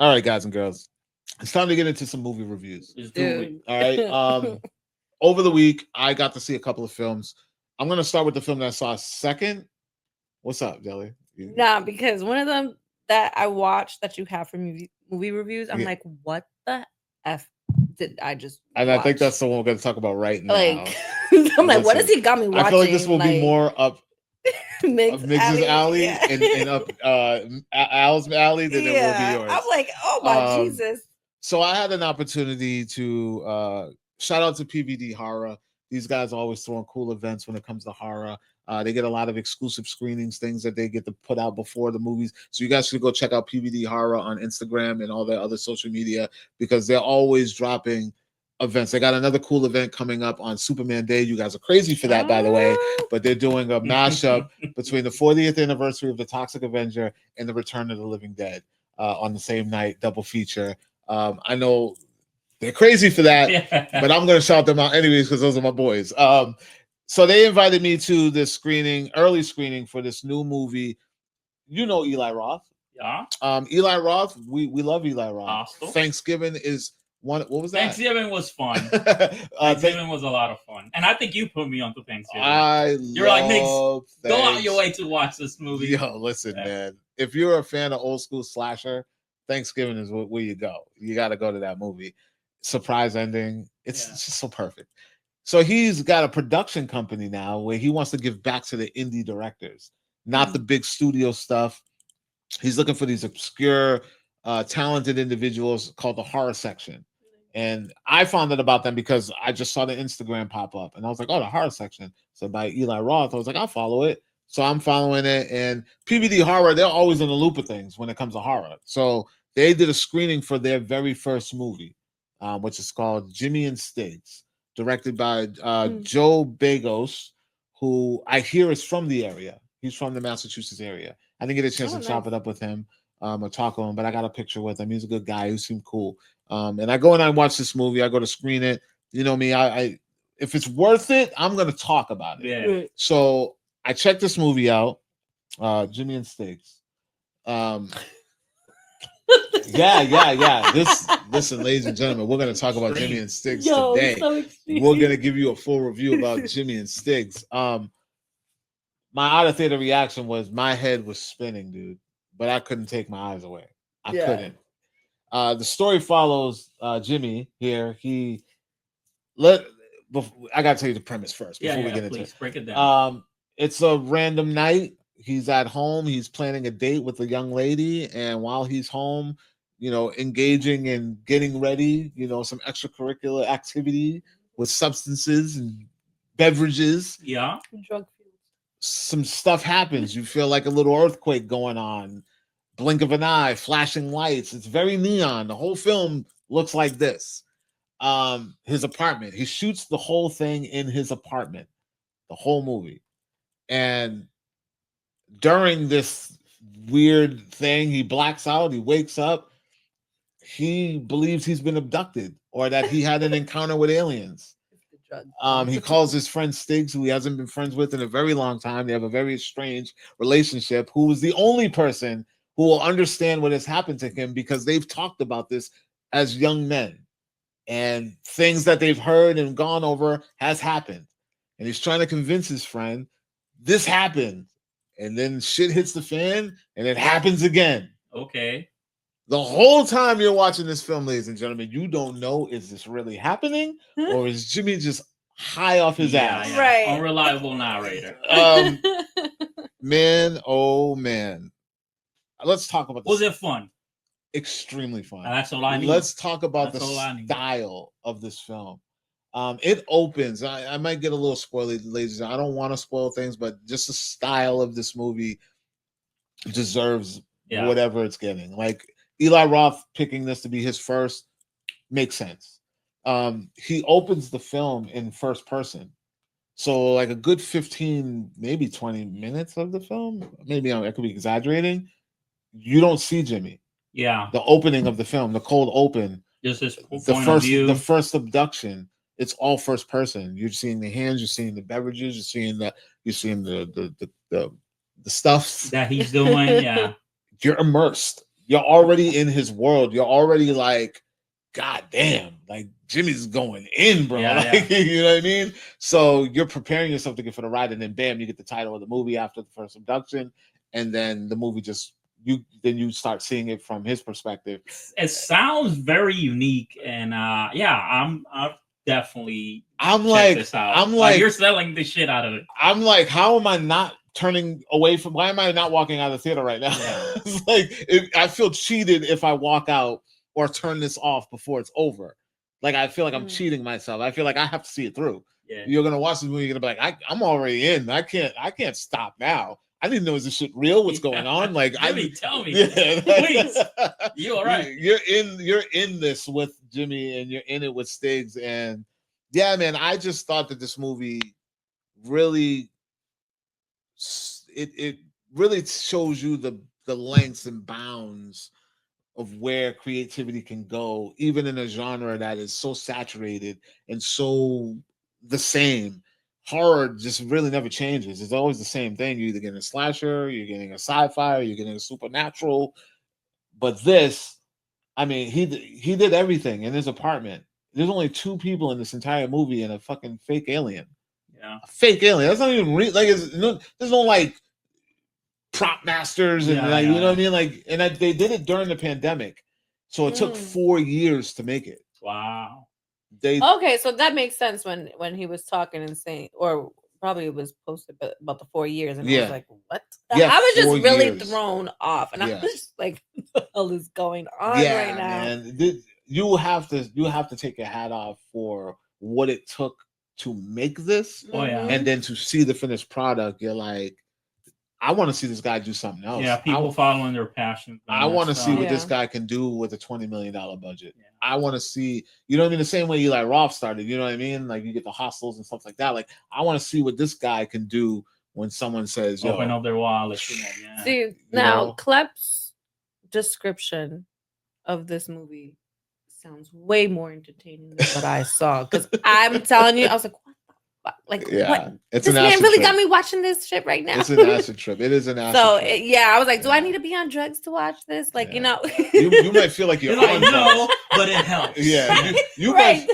All right, guys and girls, it's time to get into some movie reviews. Just do it. All right. Over the week, I got to see a couple of films. I'm gonna start with the film that I saw second. What's up, Jelly? Nah, because one of them that I watched that you have for movie reviews, I'm Yeah. like, what the F did I just And watch? I think that's the one we're gonna talk about right now. Like, I'm like, what has he got me watching? I feel like this will be more up Migs' alley yeah. and up Al's alley than it will be yours. I'm like, oh my Jesus. So I had an opportunity to shout out to PVD Horror. These guys are always throwing cool events when it comes to horror. They get a lot of exclusive screenings, things that they get to put out before the movies. So you guys should go check out PVD Horror on Instagram and all their other social media because they're always dropping events. They got another cool event coming up on Superman Day. You guys are crazy for that, by the way. But they're doing a mashup between the 40th anniversary of the Toxic Avenger and the Return of the Living Dead on the same night, double feature. I know they're crazy for that, but I'm going to shout them out anyways because those are my boys. So they invited me to this early screening for this new movie. You know Eli Roth. Yeah. Eli Roth, we love Eli Roth. Awesome. Thanksgiving is what was that? Thanksgiving was fun. Thanksgiving was a lot of fun. And I think you put me onto Thanksgiving. You're like, Nick, go out your way to watch this movie. Yo, listen, man. If you're a fan of old school slasher, Thanksgiving is where you go. You got to go to that movie. Surprise ending. It's just so perfect. So he's got a production company now where he wants to give back to the indie directors, not the big studio stuff. He's looking for these obscure, talented individuals called the horror section. And I found out about them because I just saw the Instagram pop up and I was like, oh, the horror section. So by Eli Roth, I was like, I'll follow it. So I'm following it. And PVD Horror, they're always in the loop of things when it comes to horror. So they did a screening for their very first movie, which is called Jimmy And Stiggs, directed by Joe Begos, who I hear is from the area. He's from the Massachusetts area. I didn't get a chance to chop it up with him or talk to him, but I got a picture with him. He's a good guy. He seemed cool. And I go and I watch this movie. I go to screen it. You know me, I if it's worth it, I'm going to talk about it. Yeah. So I checked this movie out, Jimmy And Stiggs. Listen, ladies and gentlemen, we're going to talk about Jimmy And Stiggs today. So we're going to give you a full review about Jimmy And Stiggs. My out of theater reaction was my head was spinning, dude, but I couldn't take my eyes away. I couldn't. The story follows Jimmy here. I got to tell you the premise first before we get into it. Break it down. It's a random night. He's at home. He's planning a date with a young lady, and while he's home, engaging in getting ready, some extracurricular activity with substances and beverages. Yeah. Drug. Some stuff happens. You feel like a little earthquake going on. Blink of an eye, flashing lights. It's very neon. The whole film looks like this. His apartment. He shoots the whole thing in his apartment. The whole movie. And during this weird thing, he blacks out. He wakes up. He believes he's been abducted or that he had an encounter with aliens. He calls his friend Stiggs, who he hasn't been friends with in a very long time. They have a very strange relationship, who is the only person who will understand what has happened to him because they've talked about this as young men. And things that they've heard and gone over has happened. And he's trying to convince his friend, this happened. And then shit hits the fan and it happens again. Okay. The whole time you're watching this film, ladies and gentlemen, you don't know, is this really happening? Or is Jimmy just high off his ass? Yeah. Right. Unreliable narrator. Man, oh man. Let's talk about this. Was it fun? Extremely fun. That's all I need. Let's talk about the style of this film. It opens. I might get a little spoily, ladies. I don't want to spoil things, but just the style of this movie deserves whatever it's getting. Like Eli Roth picking this to be his first makes sense. He opens the film in first person. So like a good 15, maybe 20 minutes of the film, maybe I could be exaggerating. You don't see Jimmy. Yeah. The opening of the film, the cold open. Just this the first abduction. It's all first person. You're seeing the hands, you're seeing the beverages, you're seeing the stuff that he's doing. Yeah. You're immersed. you're already in his world. You're already like, God damn, like Jimmy's going in, bro. Like, you know what I mean? So you're preparing yourself to get for the ride, and then bam, you get the title of the movie after the first abduction, and then the movie just you start seeing it from his perspective. It sounds very unique, and I'm definitely I'm check like this out. I'm like you're selling the shit out of it. I'm like, how am I not turning away from? Why am I not walking out of the theater right now? Yeah. It's like I feel cheated if I walk out or turn this off before it's over. Like I feel like I'm cheating myself. I feel like I have to see it through. Yeah. You're gonna watch this movie. You're gonna be like, I'm already in. I can't stop now. I didn't know, is this shit real? What's going on? Like, tell me, yeah, please. You all right? You're in this with Jimmy, and you're in it with Stiggs, and yeah, man. I just thought that this movie really, it really shows you the lengths and bounds of where creativity can go, even in a genre that is so saturated and so the same. Horror just really never changes. It's always the same thing. You're either getting a slasher, you're getting a sci-fi, or you're getting a supernatural. But this, I mean, he did everything in his apartment. There's only 2 people in this entire movie and a fucking fake alien. Yeah, a fake alien. That's not even real. Like, there's no like prop masters and you know what I mean. Like, and they did it during the pandemic, so it took 4 years to make it. Wow. Okay, so that makes sense when he was talking and saying, or probably it was posted about the 4 years, and I was like, what? Yeah, I was just really years. thrown off, and I was just like, what the hell is going on right now? Man. You have to take your hat off for what it took to make this. Oh yeah. And then to see the finished product, you're like, I want to see this guy do something else. Yeah, people following their passion. I want to see what this guy can do with a $20 million budget. Yeah. I want to see, you know what I mean? The same way Eli Roth started, you know what I mean? Like you get the hostels and stuff like that. Like I want to see what this guy can do when someone says, open up their wallet. Yeah. See, now Klep's description of this movie sounds way more entertaining than what I saw. Because I'm telling you, I was like, what? Like, what? It's this man really got me watching this shit right now. It's an acid trip. It is an acid trip. I was like, do I need to be on drugs to watch this? Like, you know, you might feel like you're on drugs. No, but it helps. Yeah, you might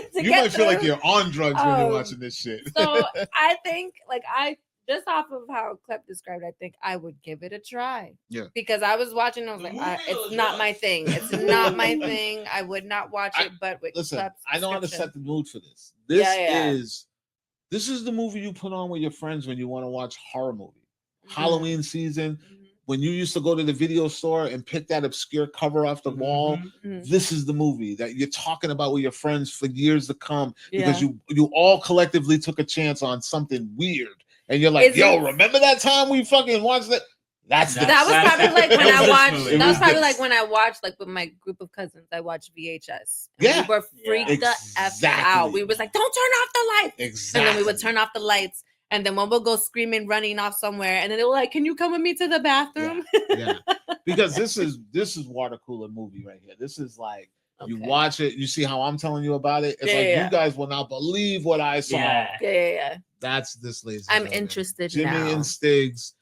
feel like you're on drugs when you're watching this shit. So I think, like, just off of how Klep described, I think I would give it a try. Yeah, because I was watching, and I was like, it's not my thing. It's not my thing. I would not watch it. But with listen, I know how to set the mood for this. This is the movie you put on with your friends when you want to watch horror movie. Halloween season, when you used to go to the video store and pick that obscure cover off the wall, this is the movie that you're talking about with your friends for years to come because you all collectively took a chance on something weird. And you're like, remember that time we fucking watched that? That was probably like when I watched. That was probably like when I watched, like with my group of cousins. I watched VHS. And we were freaked the f out. We was like, "Don't turn off the lights." Exactly. And then we would turn off the lights, and then one would go screaming, running off somewhere, and then they were like, "Can you come with me to the bathroom?" Yeah. Because this is water cooler movie right here. This is like you watch it, you see how I'm telling you about it. It's you guys will not believe what I saw. Yeah. That's this, ladies. I'm interested. Jimmy now. and Stiggs.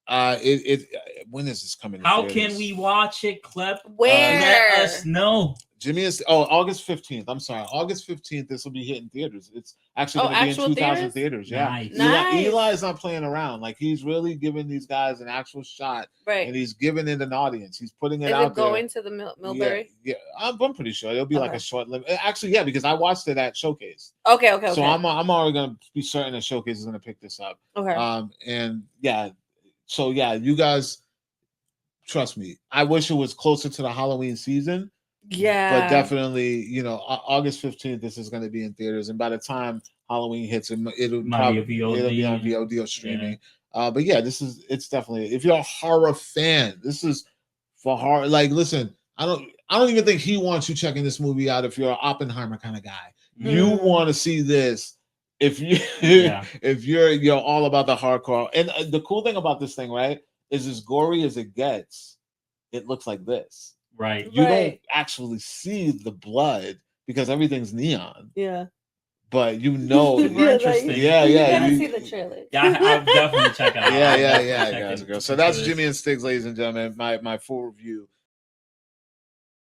When is this coming? How can we watch it, Klep? Where? Let us know. Jimmy is August 15th. I'm sorry, August 15th. This will be hitting theaters. It's actually going to be in 2,000 theaters. Yeah, nice. Eli's not playing around. Like he's really giving these guys an actual shot, right? And he's giving it an audience. He's putting it out there. Is it going to the Millbury? Yeah, I'm pretty sure it'll be like a short lived. Actually, yeah, because I watched it at Showcase. Okay. So I'm already going to be certain that Showcase is going to pick this up. Okay. And yeah. So yeah, you guys, trust me. I wish it was closer to the Halloween season. Yeah, but definitely, August 15th, this is going to be in theaters, and by the time Halloween hits, it'll be on VOD or streaming. Yeah. But yeah, it's definitely, if you're a horror fan, this is for horror. Like, listen, I don't even think he wants you checking this movie out if you're an Oppenheimer kind of guy. You want to see this. If you if you're all about the hardcore, and the cool thing about this thing, right, is as gory as it gets, it looks like this. Right. You don't actually see the blood because everything's neon. Yeah. But interesting. Yeah. You gotta see the trailer. Yeah, I'll definitely check it out. Yeah, guys and girls. So that's Jimmy and Stiggs, ladies and gentlemen. My full review